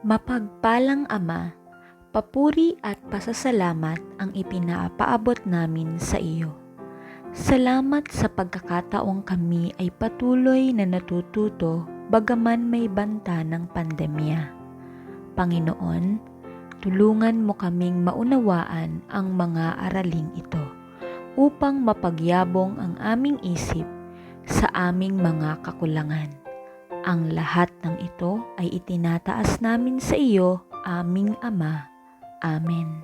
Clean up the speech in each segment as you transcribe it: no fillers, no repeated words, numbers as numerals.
Mapagpalang Ama, papuri at pasasalamat ang ipinapaabot namin sa iyo. Salamat sa pagkakataong kami ay patuloy na natututo bagaman may banta ng pandemya. Panginoon, tulungan mo kaming maunawaan ang mga araling ito upang mapagyabong ang aming isip sa aming mga kakulangan. Ang lahat ng ito ay itinataas namin sa iyo, aming Ama. Amen.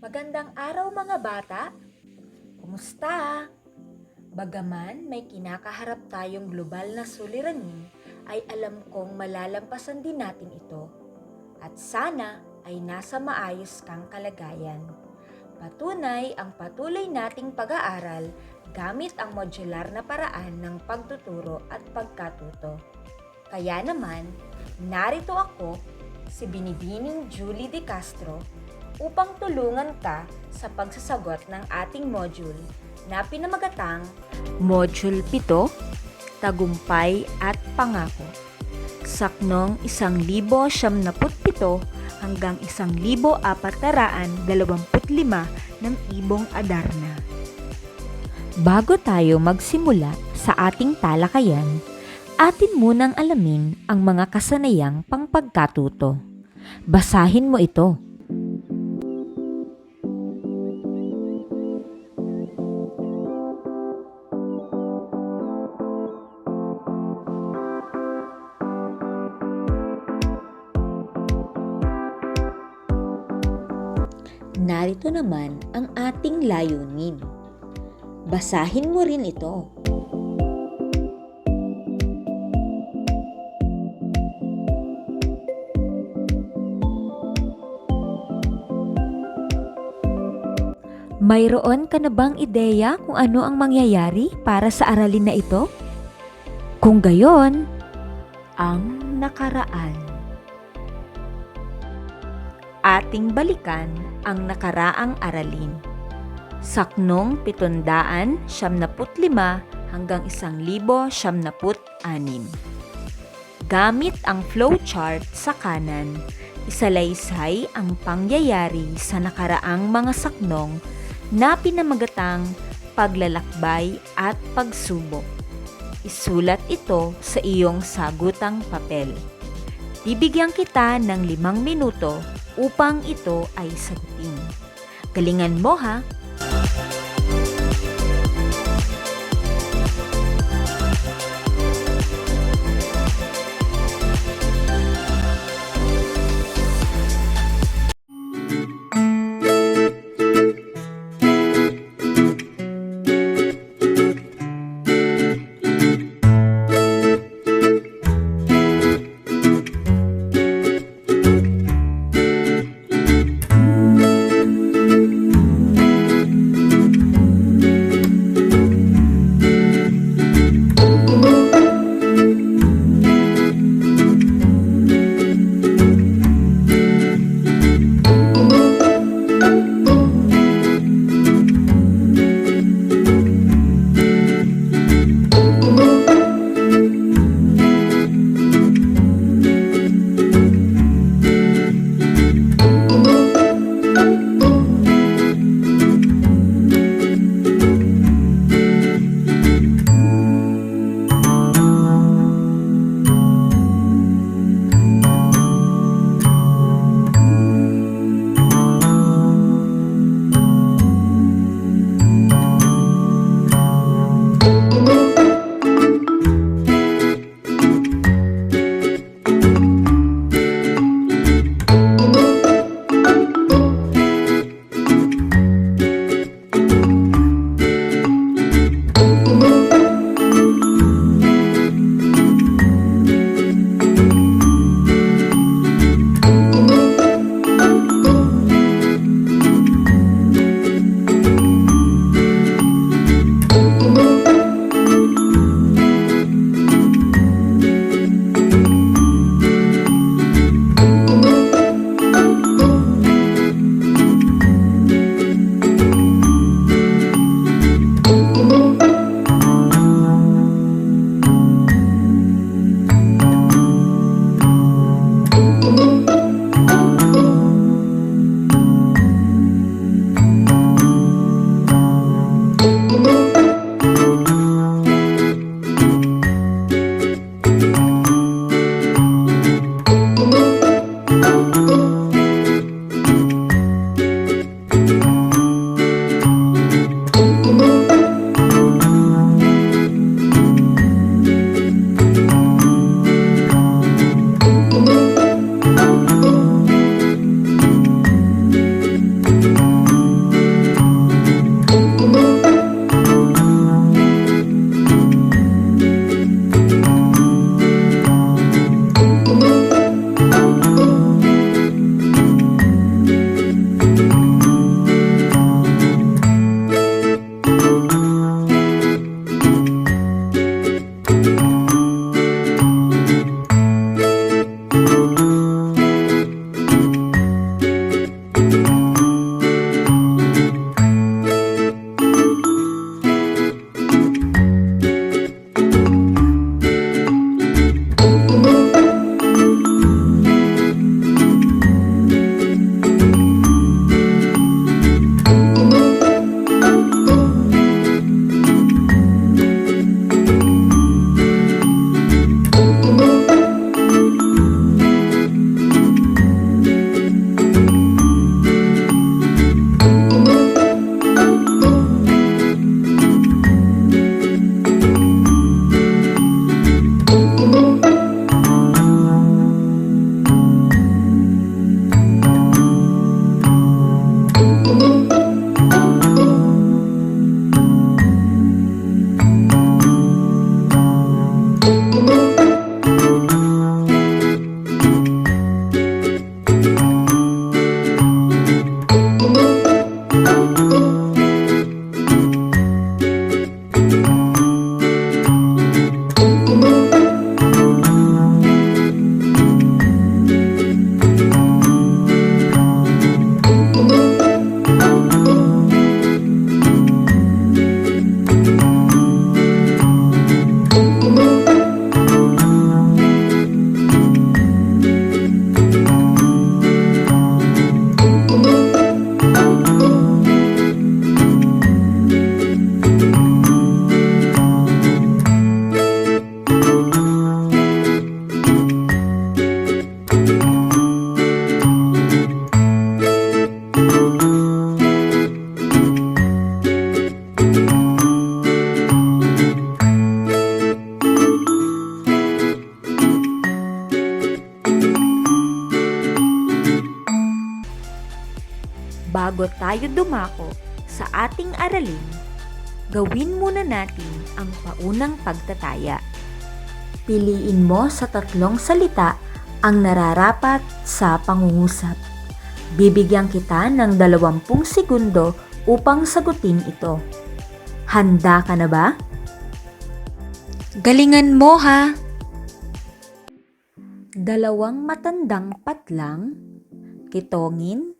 Magandang araw mga bata! Kumusta? Bagaman may kinakaharap tayong global na suliranin, ay alam kong malalampasan din natin ito. At sana ay nasa maayos kang kalagayan. Patunay ang patuloy nating pag-aaral gamit ang modular na paraan ng pagtuturo at pagkatuto. Kaya naman, narito ako, si Binibining Julie De Castro, upang tulungan ka sa pagsasagot ng ating module na pinamagatang Module 7, Tagumpay at Pangako. Saknong 1,077 hanggang 1,425 ng Ibong Adarna. Bago tayo magsimula sa ating talakayan, atin munang alamin ang mga kasanayang pangpagkatuto. Basahin mo ito. Narito naman ang ating layunin. Basahin mo rin ito. Mayroon ka na bang ideya kung ano ang mangyayari para sa aralin na ito? Kung gayon, ang nakaraan. Ating balikan ang nakaraang aralin. Saknong 775 hanggang 1,076. Gamit ang flowchart sa kanan, isalaysay ang pangyayari sa nakaraang mga saknong na pinamagatang paglalakbay at pagsubok. Isulat ito sa iyong sagutang papel. Bibigyan kita ng 5 minuto upang ito ay sagutin. Galingan mo ha! tayo dumako sa ating aralin, gawin muna natin ang paunang pagtataya. Piliin mo sa 3 salita ang nararapat sa pangungusap. Bibigyan kita ng 20 segundo upang sagutin ito. Handa ka na ba? Galingan mo ha! 2 matandang patlang, kitongin,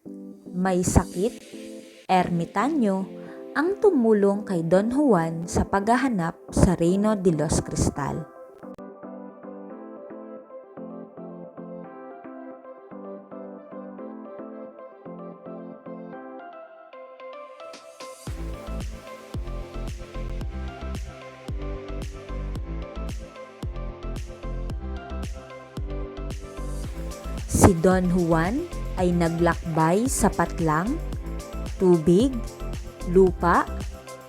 may sakit, ermitanyo, ang tumulong kay Don Juan sa paghahanap sa Reino de los Cristal. Si Don Juan ay naglakbay sa patlang, tubig, lupa,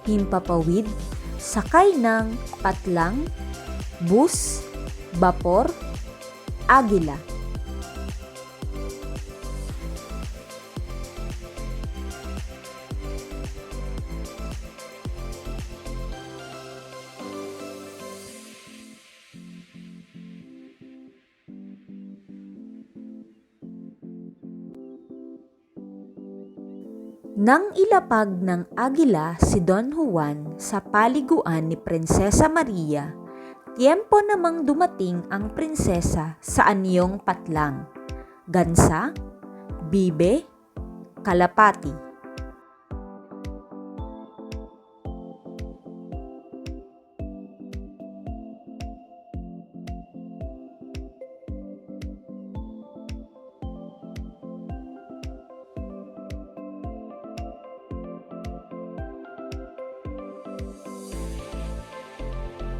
himpapawid, sakay ng patlang, bus, bapor, agila. Nang ilapag ng agila si Don Juan sa paliguan ni Prinsesa Maria, tiempo namang dumating ang prinsesa sa anyong patlang, gansa, bibe, kalapati.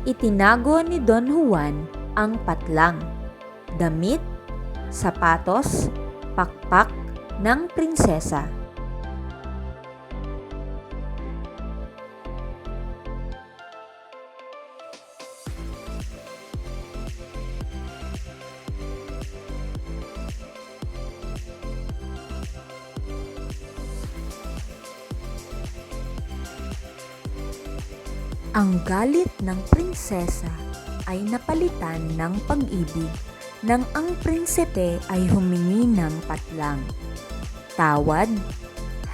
Itinago ni Don Juan ang patlang, damit, sapatos, pakpak ng prinsesa. Ang galit ng prinsesa ay napalitan ng pag-ibig nang ang prinsipe ay humingi ng patlang, tawad,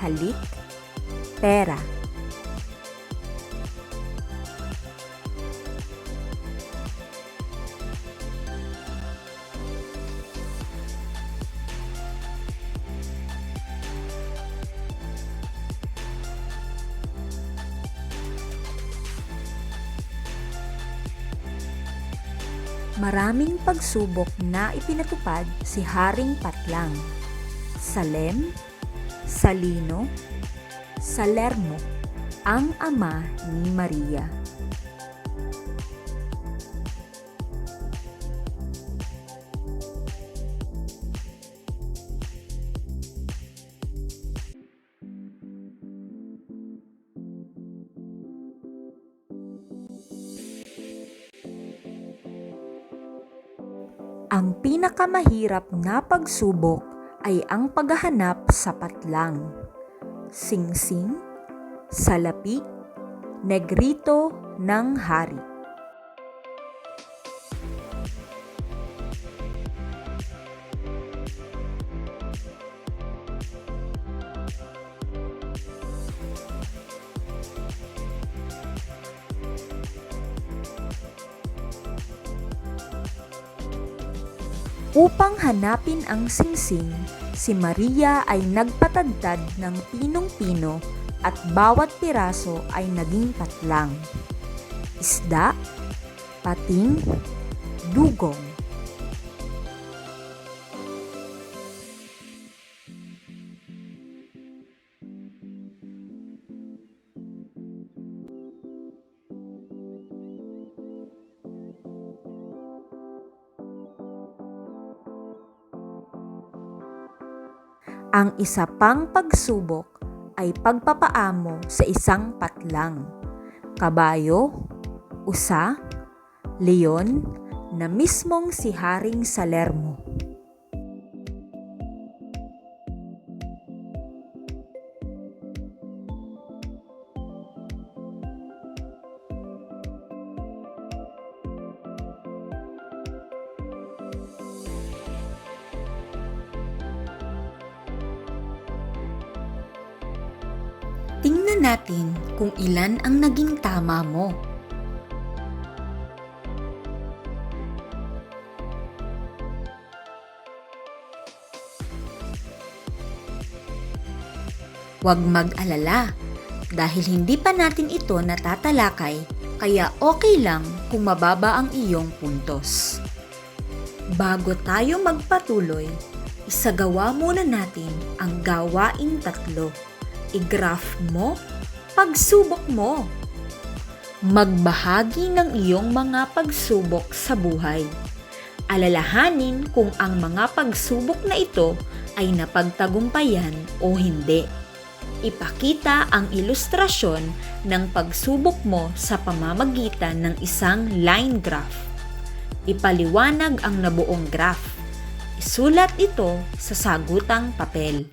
halik, pera. Maraming pagsubok na ipinatupad si Haring Patlang, Salem, Salino, Salermo, ang ama ni Maria. Ang pinakamahirap na pagsubok ay ang paghahanap sa patlang, singsing, salapi, negrito ng hari. Upang hanapin ang singsing, si Maria ay nagpatadtad ng pinong-pino at bawat piraso ay naging patlang, isda, pating, dugong. Ang isa pang pagsubok ay pagpapaamo sa isang patlang, kabayo, usa, leon na mismong si Haring Salermo. Tingnan natin kung ilan ang naging tama mo. Huwag mag-alala dahil hindi pa natin ito natatalakay, kaya okay lang kung mababa ang iyong puntos. Bago tayo magpatuloy, isagawa muna natin ang gawaing 3. I-graph mo, pagsubok mo. Magbahagi ng iyong mga pagsubok sa buhay. Alalahanin kung ang mga pagsubok na ito ay napagtagumpayan o hindi. Ipakita ang ilustrasyon ng pagsubok mo sa pamamagitan ng isang line graph. Ipaliwanag ang nabuong graph. Isulat ito sa sagutang papel.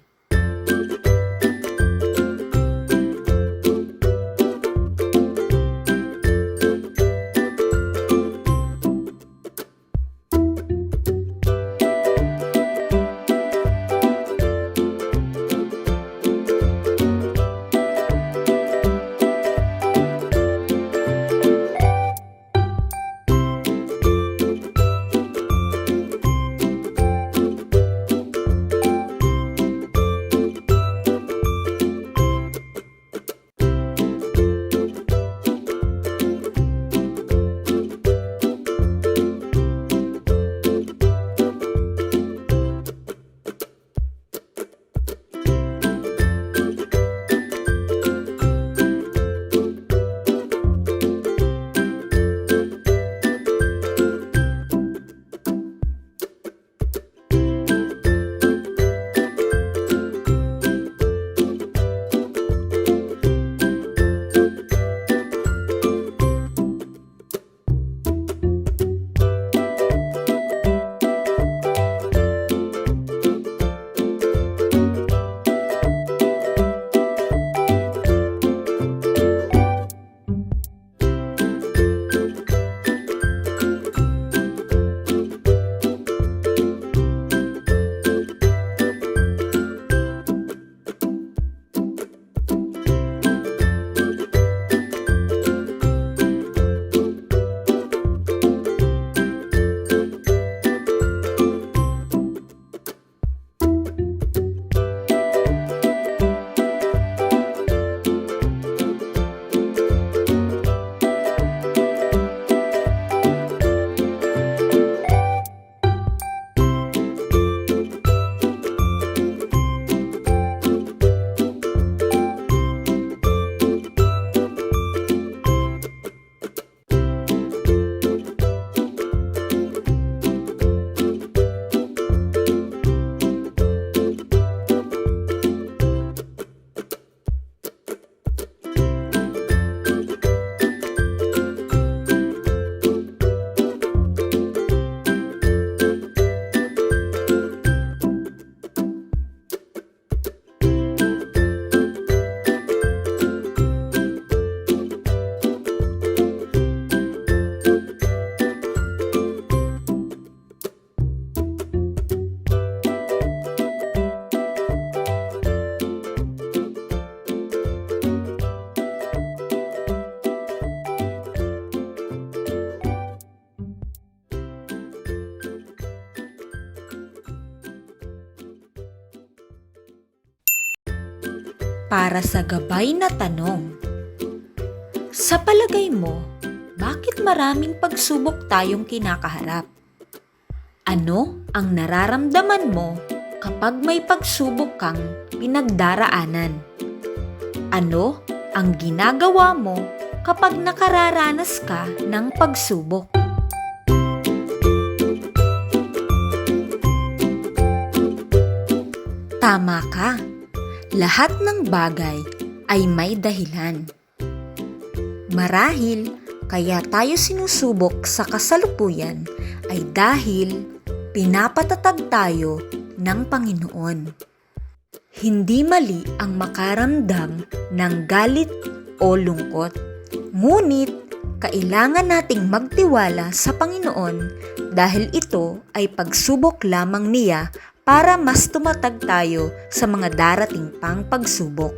Para sa gabay na tanong, sa palagay mo, bakit maraming pagsubok tayong kinakaharap? Ano ang nararamdaman mo kapag may pagsubok kang pinagdaraanan? Ano ang ginagawa mo kapag nakararanas ka ng pagsubok? Tama ka. Lahat ng bagay ay may dahilan. Marahil kaya tayo sinusubok sa kasalukuyan ay dahil pinapatatag tayo ng Panginoon. Hindi mali ang makaramdam ng galit o lungkot. Ngunit kailangan nating magtiwala sa Panginoon dahil ito ay pagsubok lamang niya para mas tumatag tayo sa mga darating pang pagsubok.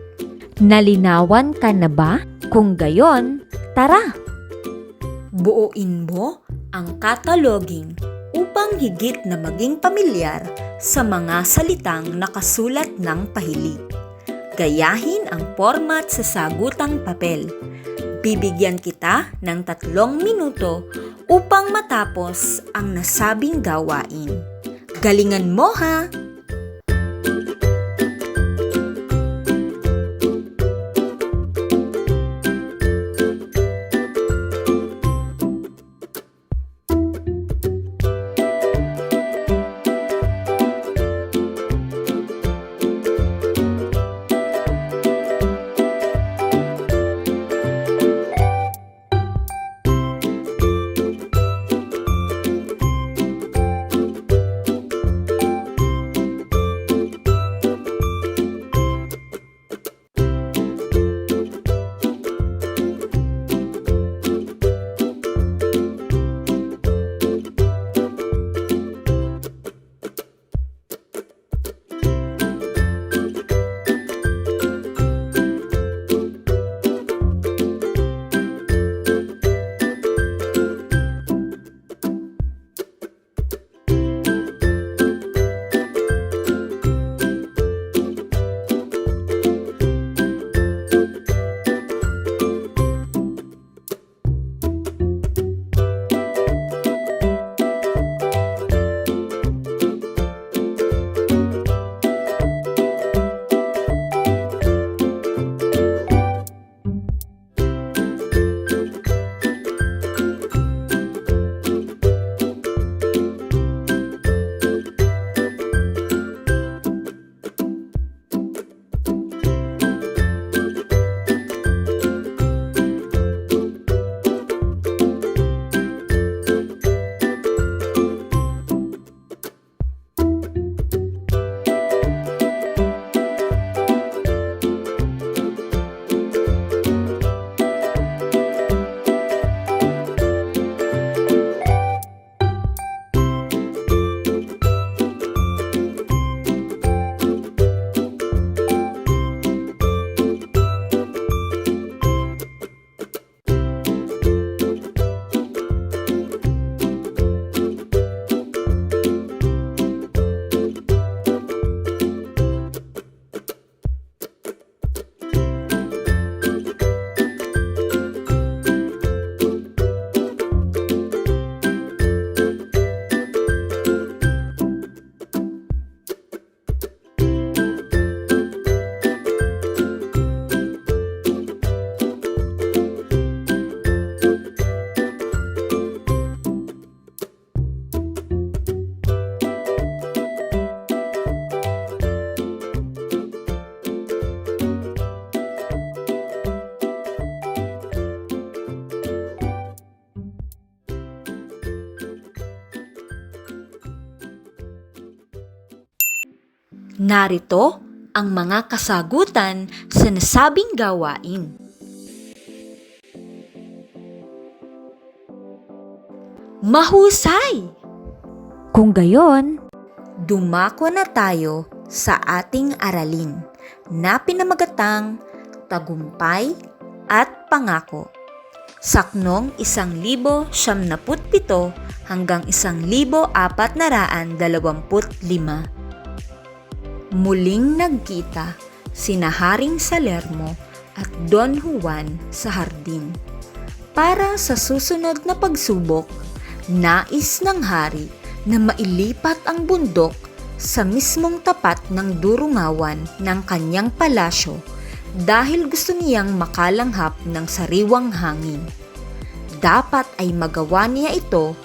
Nalinawan ka na ba? Kung gayon, tara! Buuin mo ang cataloging upang higit na maging pamilyar sa mga salitang nakasulat ng pahilig. Gayahin ang format sa sagutang papel. Bibigyan kita ng 3 minuto upang matapos ang nasabing gawain. Galingan mo ha! Narito ang mga kasagutan sa nasabing gawain. Mahusay! Kung gayon, Dumako na tayo sa ating aralin na pinamagatang tagumpay at pangako. Saknong 1,077 hanggang 1,425. Muling nagkita sina Haring Salermo at Don Juan sa hardin. Para sa susunod na pagsubok, nais ng hari na mailipat ang bundok sa mismong tapat ng durungawan ng kanyang palasyo dahil gusto niyang makalanghap ng sariwang hangin. Dapat ay magawa niya ito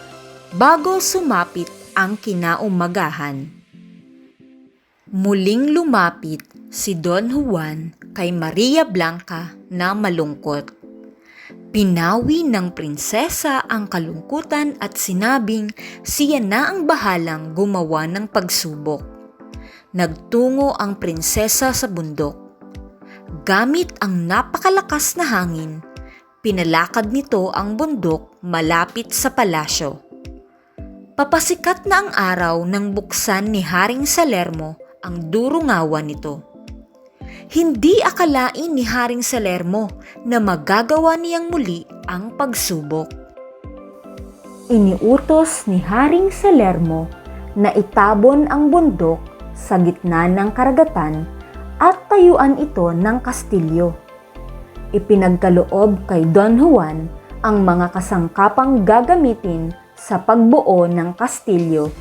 bago sumapit ang kinaumagahan. Muling lumapit si Don Juan kay Maria Blanca na malungkot. Pinawi ng prinsesa ang kalungkutan at sinabing siya na ang bahalang gumawa ng pagsubok. Nagtungo ang prinsesa sa bundok. Gamit ang napakalakas na hangin, pinalakad nito ang bundok malapit sa palasyo. Papasikat na ang araw nang buksan ni Haring Salermo ang durungawan nito. Hindi akalain ni Haring Salermo na magagawa niyang muli ang pagsubok. Iniutos ni Haring Salermo na itabon ang bundok sa gitna ng karagatan at tayuan ito ng kastilyo. Ipinagkaloob kay Don Juan ang mga kasangkapang gagamitin sa pagbuo ng kastilyo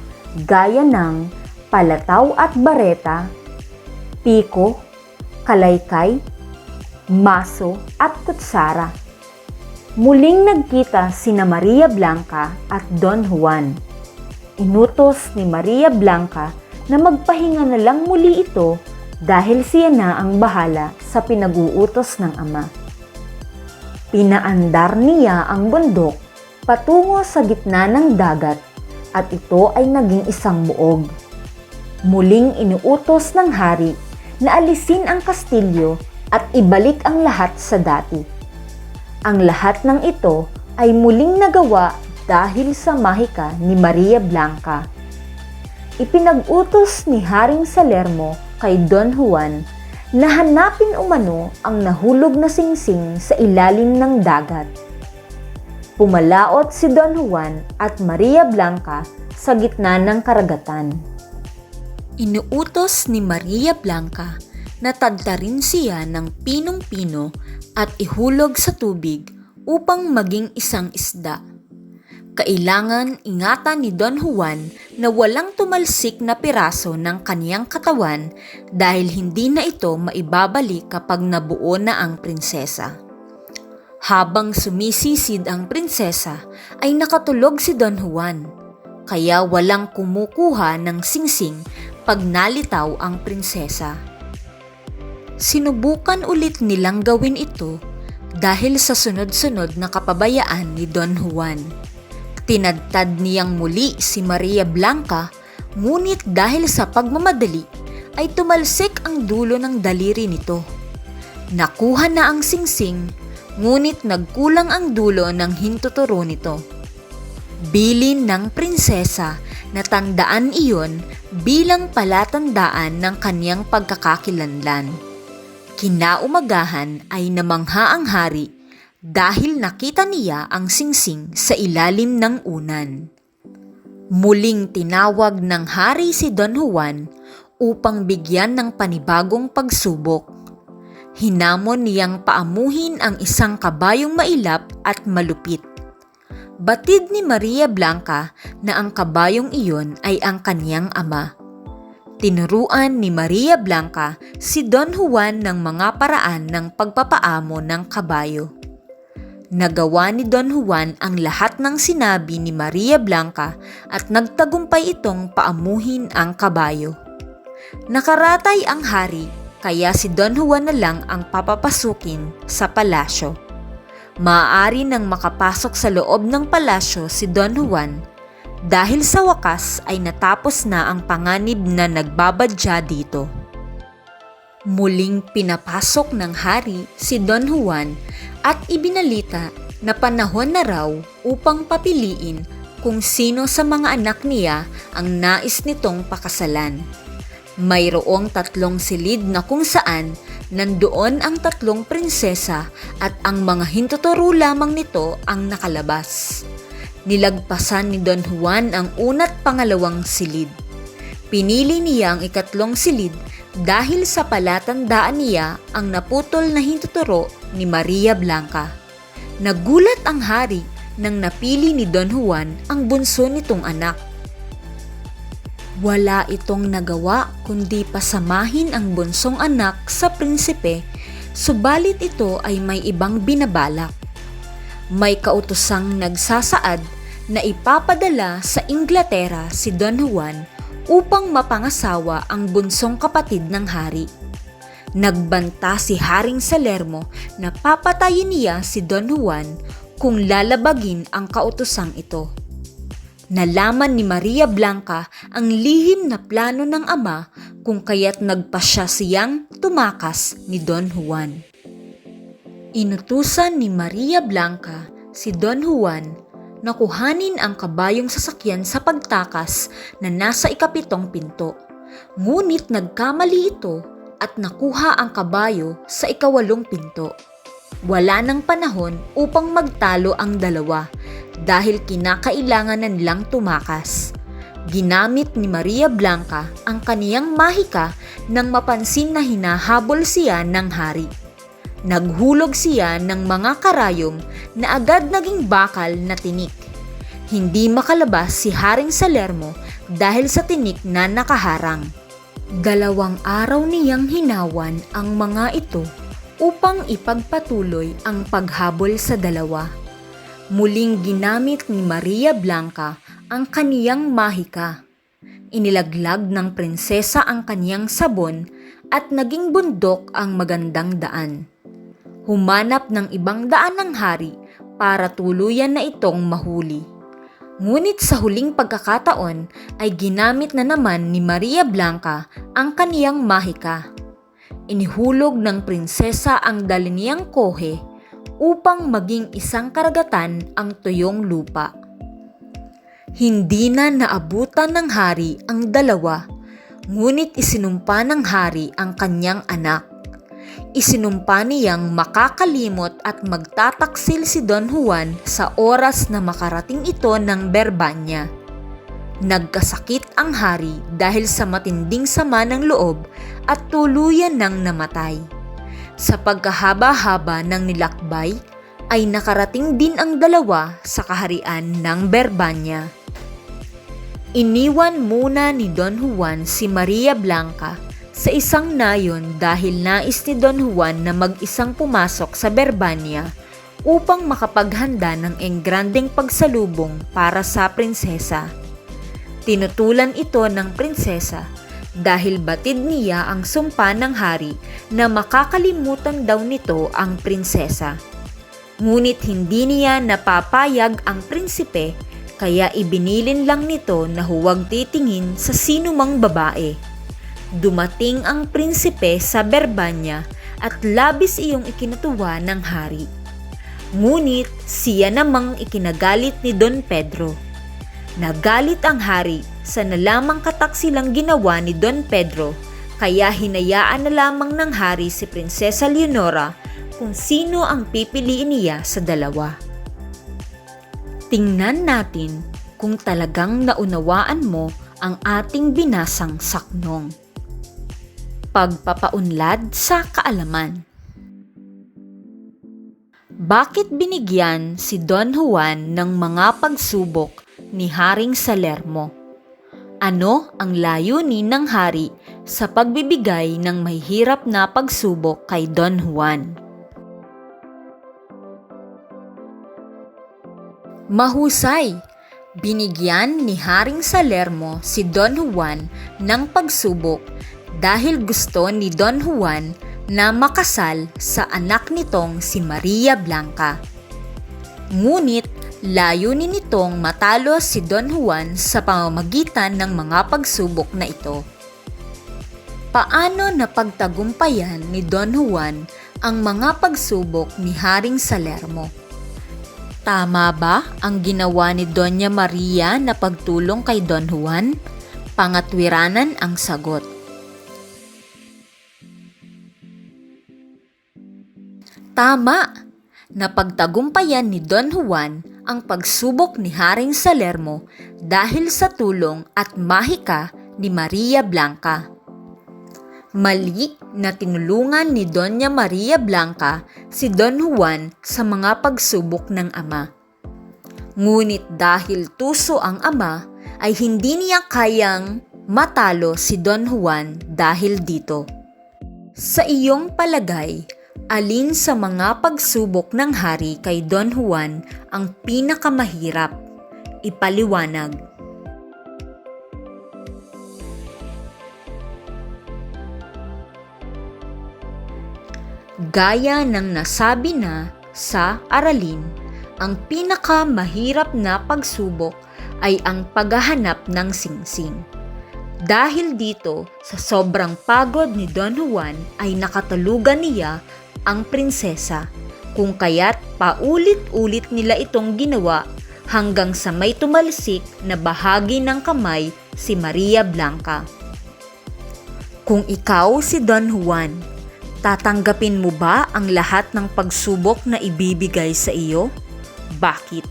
gaya ng palataw at bareta, piko, kalaykay, maso at kutsara. Muling nagkita sina Maria Blanca at Don Juan. Inutos ni Maria Blanca na magpahinga na lang muli ito dahil siya na ang bahala sa pinag-uutos ng ama. Pinaandar niya ang bundok patungo sa gitna ng dagat at ito ay naging isang buog. Muling inuutos ng hari na alisin ang kastilyo at ibalik ang lahat sa dati. Ang lahat ng ito ay muling nagawa dahil sa mahika ni Maria Blanca. Ipinag-utos ni Haring Salermo kay Don Juan na hanapin umano ang nahulog na singsing sa ilalim ng dagat. Pumalaot si Don Juan at Maria Blanca sa gitna ng karagatan. Inuutos ni Maria Blanca na tadtarin siya ng pinong-pino at ihulog sa tubig upang maging isang isda. Kailangan ingatan ni Don Juan na walang tumalsik na piraso ng kaniyang katawan dahil hindi na ito maibabalik kapag nabuo na ang prinsesa. Habang sumisisid ang prinsesa ay nakatulog si Don Juan, kaya walang kumukuha ng singsing pag nalitaw ang prinsesa. Sinubukan ulit nilang gawin ito dahil sa sunod-sunod na kapabayaan ni Don Juan. Tinadtad niyang muli si Maria Blanca, ngunit dahil sa pagmamadali ay tumalsik ang dulo ng daliri nito. Nakuha na ang singsing, ngunit nagkulang ang dulo ng hintuturo nito. Bilin ng prinsesa na tandaan iyon bilang palatandaan ng kaniyang pagkakakilanlan. Kinaumagahan ay namangha ang hari dahil nakita niya ang singsing sa ilalim ng unan. Muling tinawag ng hari si Don Juan upang bigyan ng panibagong pagsubok. Hinamon niyang paamuhin ang isang kabayong mailap at malupit. Batid ni Maria Blanca na ang kabayong iyon ay ang kaniyang ama. Tinuruan ni Maria Blanca si Don Juan ng mga paraan ng pagpapaamo ng kabayo. Nagawa ni Don Juan ang lahat ng sinabi ni Maria Blanca at nagtagumpay itong paamuhin ang kabayo. Nakaratay ang hari kaya si Don Juan na lang ang papapasukin sa palasyo. Maaari nang makapasok sa loob ng palasyo si Don Juan dahil sa wakas ay natapos na ang panganib na nagbabadya dito. Muling pinapasok ng hari si Don Juan at ibinalita na panahon na raw upang papiliin kung sino sa mga anak niya ang nais nitong pakasalan. Mayroong 3 silid na kung saan nandoon ang 3 prinsesa at ang mga hintuturo lamang nito ang nakalabas. Nilagpasan ni Don Juan ang una't pangalawang silid. Pinili niya ang 4 silid dahil sa palatandaan niya ang naputol na hintuturo ni Maria Blanca. Nagulat ang hari nang napili ni Don Juan ang bunso nitong anak. Wala itong nagawa kundi pasamahin ang bunsong anak sa prinsipe, subalit ito ay may ibang binabalak. May kautosang nagsasaad na ipapadala sa Inglaterra si Don Juan upang mapangasawa ang bunsong kapatid ng hari. Nagbanta si Haring Salermo na papatayin niya si Don Juan kung lalabagin ang kautosang ito. Nalaman ni Maria Blanca ang lihim na plano ng ama kung kaya't nagpasya siyang tumakas ni Don Juan. Inutusan ni Maria Blanca si Don Juan na kuhanin ang kabayong sasakyan sa pagtakas na nasa 7 pinto. Ngunit nagkamali ito at nakuha ang kabayo sa 8 pinto. Wala nang panahon upang magtalo ang dalawa dahil kinakailangan na nilang tumakas. Ginamit ni Maria Blanca ang kaniyang mahika nang mapansin na hinahabol siya ng hari. Naghulog siya ng mga karayom na agad naging bakal na tinik. Hindi makalabas si Haring Salermo dahil sa tinik na nakaharang. 2 araw niyang hinawan ang mga ito upang ipagpatuloy ang paghabol sa dalawa. Muling ginamit ni Maria Blanca ang kaniyang mahika. Inilaglag ng prinsesa ang kaniyang sabon at naging bundok ang magandang daan. Humanap ng ibang daan ng hari para tuluyan na itong mahuli. Ngunit sa huling pagkakataon ay ginamit na naman ni Maria Blanca ang kaniyang mahika. Inihulog ng prinsesa ang dala niyang kohe upang maging isang karagatan ang tuyong lupa. Hindi na naabutan ng hari ang dalawa, ngunit isinumpa ng hari ang kanyang anak. Isinumpa niyang makakalimot at magtataksil si Don Juan sa oras na makarating ito ng Berbanya. Nagkasakit ang hari dahil sa matinding sama ng loob at tuluyan ng namatay. Sa pagkahaba-haba ng nilakbay, ay nakarating din ang dalawa sa kaharian ng Berbanya. Iniwan muna ni Don Juan si Maria Blanca sa isang nayon dahil nais ni Don Juan na mag-isang pumasok sa Berbanya upang makapaghanda ng engrandeng pagsalubong para sa prinsesa. Tinutulan ito ng prinsesa dahil batid niya ang sumpa ng hari na makakalimutan daw nito ang prinsesa. Ngunit hindi niya napapayag ang prinsipe kaya ibinilin lang nito na huwag titingin sa sinumang babae. Dumating ang prinsipe sa Berbanya at labis iyong ikinatuwa ng hari. Ngunit siya namang ikinagalit ni Don Pedro. Nagalit ang hari sa nalamang kataksilang ginawa ni Don Pedro kaya hinayaan na lamang ng hari si Prinsesa Leonora kung sino ang pipiliin niya sa dalawa. Tingnan natin kung talagang naunawaan mo ang ating binasang saknong. Pagpapaunlad sa kaalaman. Bakit binigyan si Don Juan ng mga pagsubok ni Haring Salermo? Ano ang layunin ng hari sa pagbibigay ng mahirap na pagsubok kay Don Juan? Mahusay! Binigyan ni Haring Salermo si Don Juan ng pagsubok dahil gusto ni Don Juan na makasal sa anak nitong si Maria Blanca. Ngunit layunin nitong matalo si Don Juan sa pamamagitan ng mga pagsubok na ito. Paano napagtagumpayan ni Don Juan ang mga pagsubok ni Haring Salermo? Tama ba ang ginawa ni Doña Maria na pagtulong kay Don Juan? Pangatwiranan ang sagot. Tama! Napagtagumpayan ni Don Juan ang pagsubok ni Haring Salermo dahil sa tulong at mahika ni Maria Blanca. Mali na tinulungan ni Doña Maria Blanca si Don Juan sa mga pagsubok ng ama. Ngunit dahil tuso ang ama, ay hindi niya kayang matalo si Don Juan dahil dito. Sa iyong palagay, alin sa mga pagsubok ng hari kay Don Juan ang pinakamahirap? Ipaliwanag. Gaya ng nasabi na sa aralin, ang pinakamahirap na pagsubok ay ang paghahanap ng singsing. Dahil dito, sa sobrang pagod ni Don Juan ay nakatulugan niya ang prinsesa, kung kaya't paulit-ulit nila itong ginawa hanggang sa may tumalsik na bahagi ng kamay si Maria Blanca. Kung ikaw si Don Juan, tatanggapin mo ba ang lahat ng pagsubok na ibibigay sa iyo? Bakit?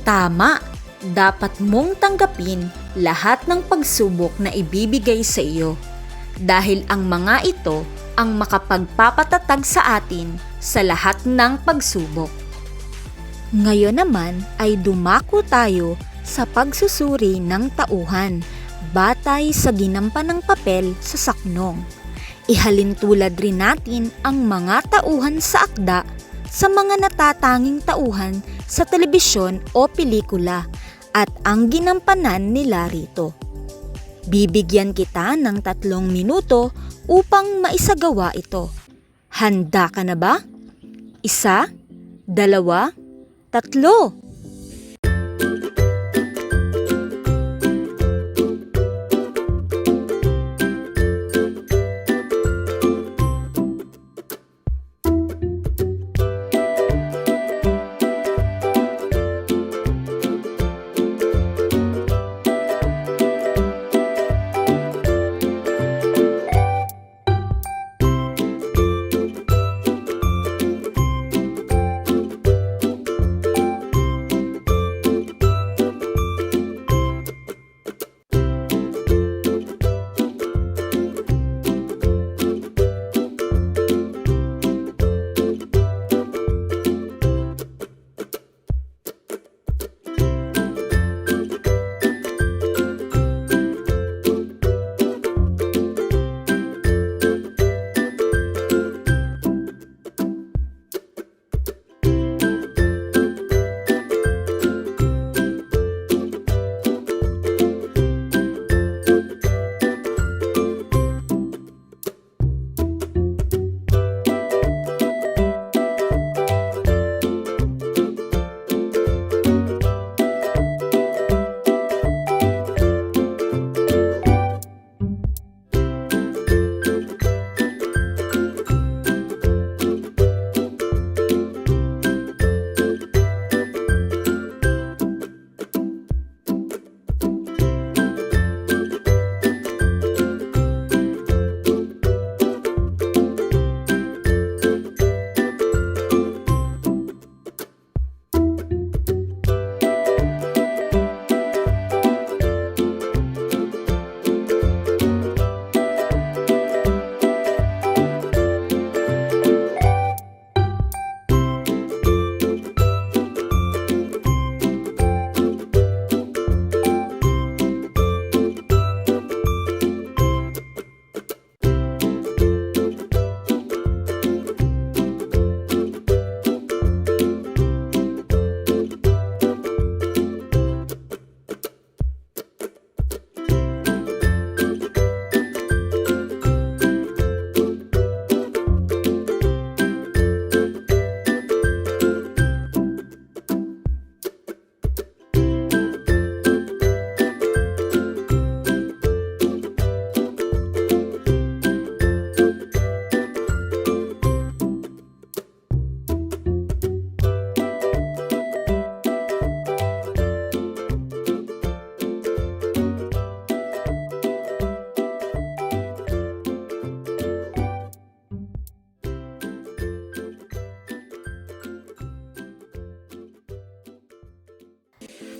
Tama, dapat mong tanggapin lahat ng pagsubok na ibibigay sa iyo dahil ang mga ito ang makapagpapatatag sa atin sa lahat ng pagsubok. Ngayon naman ay dumako tayo sa pagsusuri ng tauhan batay sa ginampan ng papel sa saknong. Ihalintulad rin natin ang mga tauhan sa akda sa mga natatanging tauhan sa telebisyon o pelikula at ang ginampanan nila rito. Bibigyan kita ng 3 minuto upang maisagawa ito. Handa ka na ba? 1, 2, 3.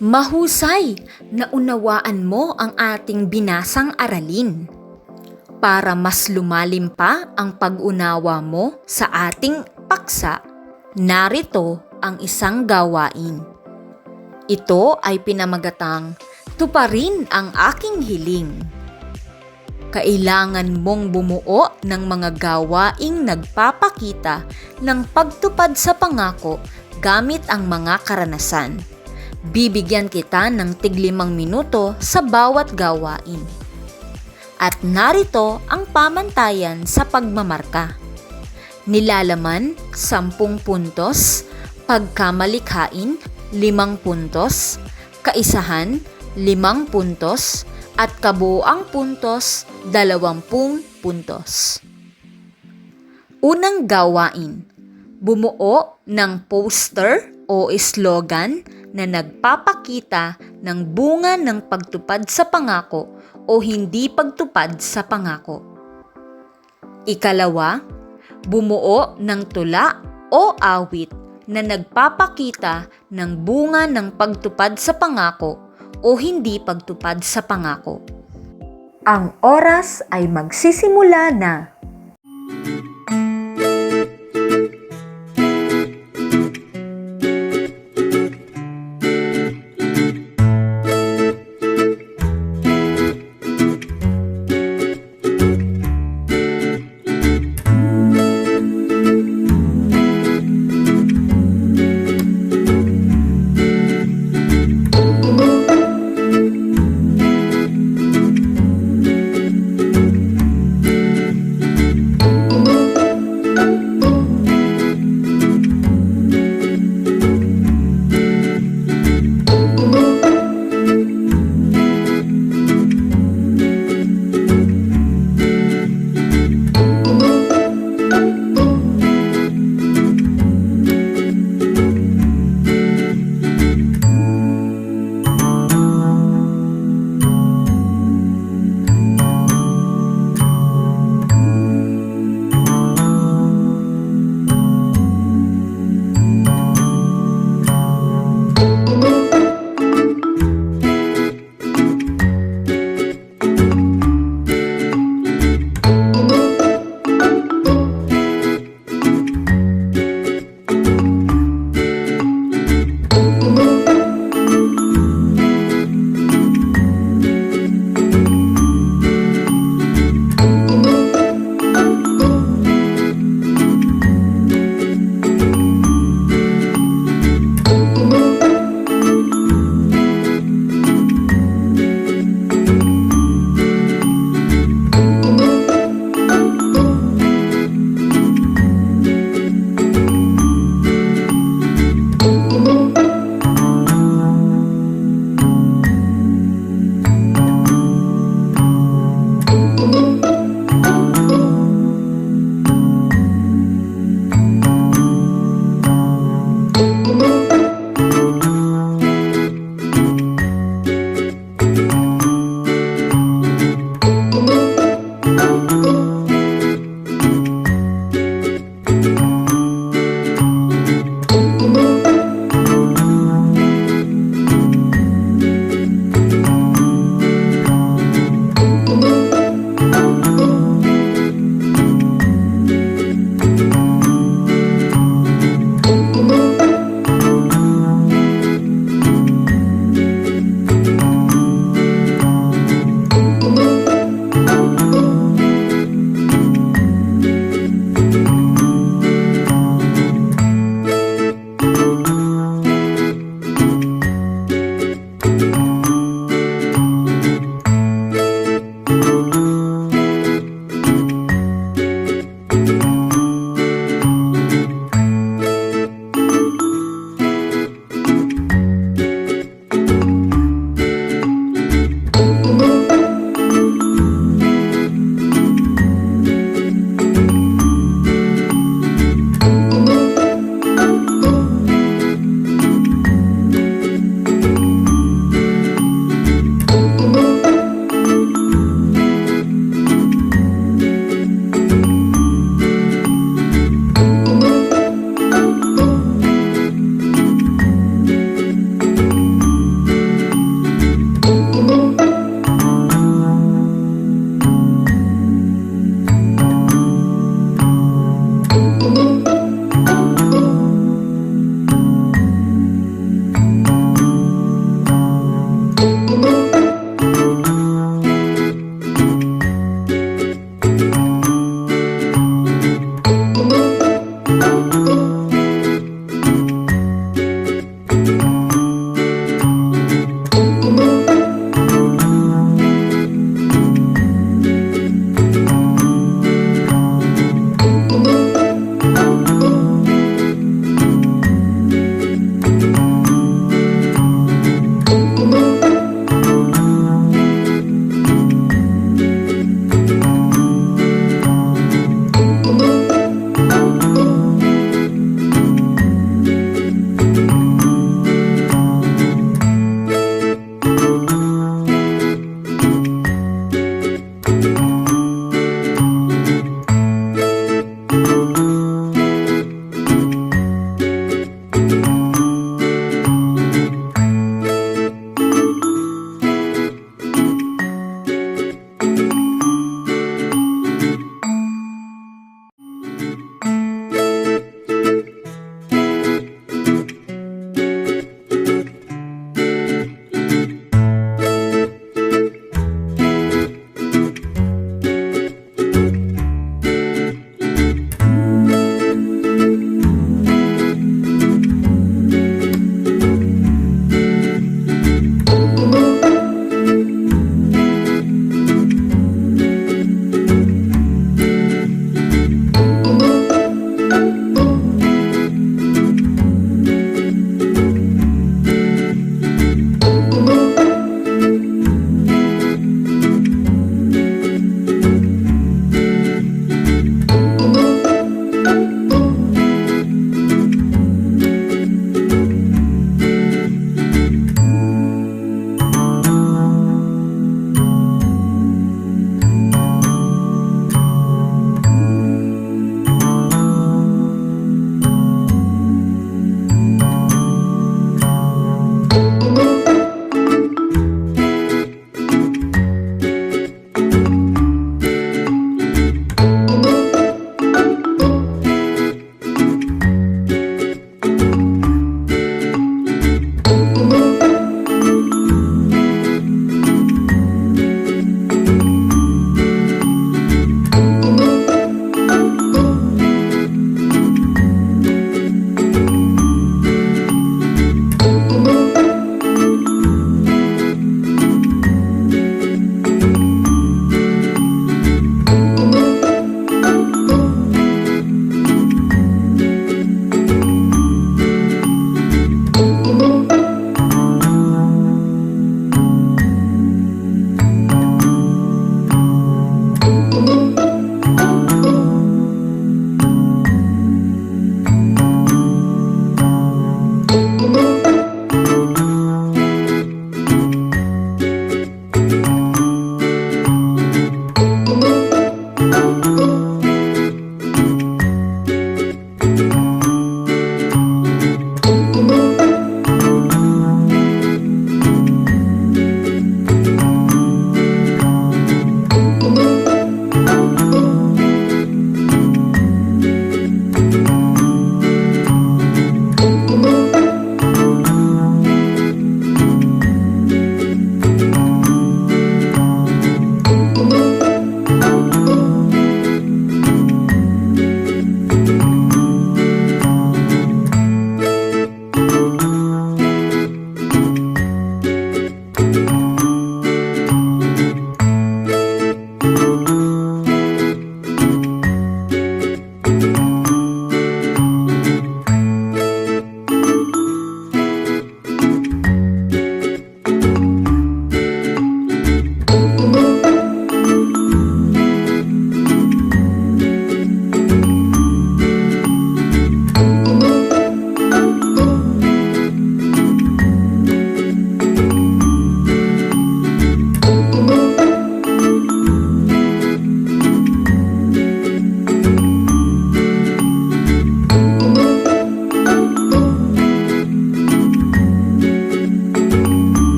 Mahusay na unawaan mo ang ating binasang aralin. Para mas lumalim pa ang pag-unawa mo sa ating paksa, narito ang isang gawain. Ito ay pinamagatang tuparin ang aking hiling. Kailangan mong bumuo ng mga gawaing nagpapakita ng pagtupad sa pangako gamit ang mga karanasan. Bibigyan kita ng tig-5 minuto sa bawat gawain. At narito ang pamantayan sa pagmamarka. Nilalaman, 10 puntos, pagkamalikhain, 5 puntos, kaisahan, 5 puntos, at kabuuang puntos, 20 puntos. Unang gawain, bumuo ng poster o slogan na nagpapakita ng bunga ng pagtupad sa pangako o hindi pagtupad sa pangako. Ikalawa, bumuo ng tula o awit na nagpapakita ng bunga ng pagtupad sa pangako o hindi pagtupad sa pangako. Ang oras ay magsisimula na.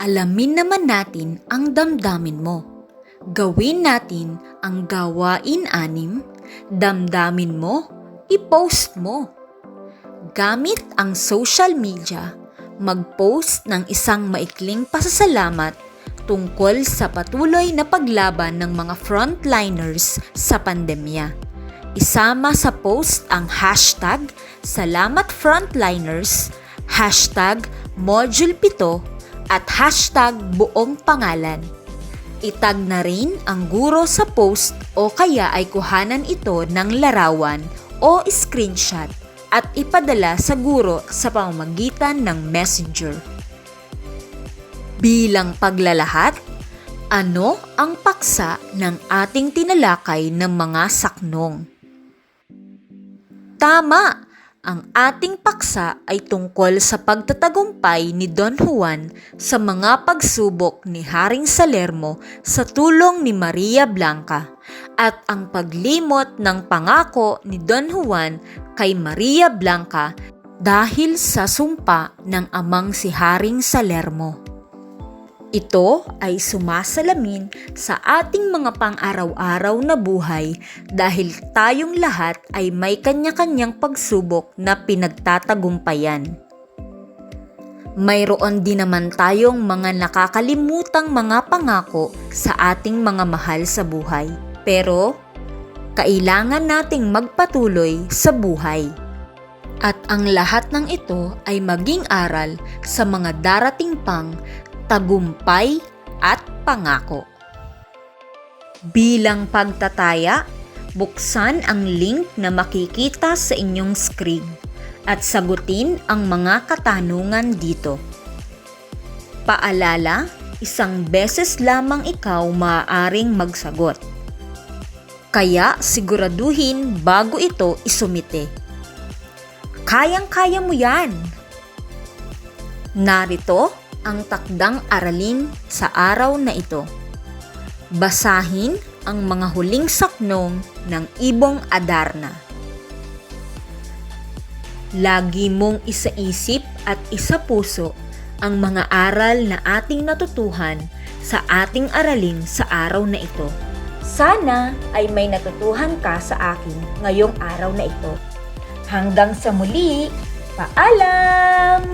Alamin naman natin ang damdamin mo. Gawin natin ang gawain 6, damdamin mo, i-post mo. Gamit ang social media, mag-post ng isang maikling pasasalamat tungkol sa patuloy na paglaban ng mga frontliners sa pandemya. Isama sa post ang hashtag Salamat Frontliners, hashtag Module 7 at hashtag buong pangalan. Itag na rin ang guro sa post o kaya ay kuhanan ito ng larawan o screenshot at ipadala sa guro sa pamamagitan ng messenger. Bilang paglalahat, ano ang paksa ng ating tinalakay ng mga saknong? Tama! Ang ating paksa ay tungkol sa pagtatagumpay ni Don Juan sa mga pagsubok ni Haring Salermo sa tulong ni Maria Blanca at ang paglimot ng pangako ni Don Juan kay Maria Blanca dahil sa sumpa ng amang si Haring Salermo. Ito ay sumasalamin sa ating mga pang-araw-araw na buhay dahil tayong lahat ay may kanya-kanyang pagsubok na pinagtatagumpayan. Mayroon din naman tayong mga nakakalimutang mga pangako sa ating mga mahal sa buhay. Pero, kailangan nating magpatuloy sa buhay. At ang lahat ng ito ay maging aral sa mga darating pang tagumpay at pangako. Bilang pagtataya, buksan ang link na makikita sa inyong screen at sagutin ang mga katanungan dito. Paalala, 1 beses lamang ikaw maaaring magsagot. Kaya siguraduhin bago ito isumite. Kayang-kaya mo yan! Narito ang takdang aralin sa araw na ito. Basahin ang mga huling saknong ng Ibong Adarna. Lagi mong isaisip at isapuso ang mga aral na ating natutuhan sa ating aralin sa araw na ito. Sana ay may natutuhan ka sa akin ngayong araw na ito. Hanggang sa muli, paalam!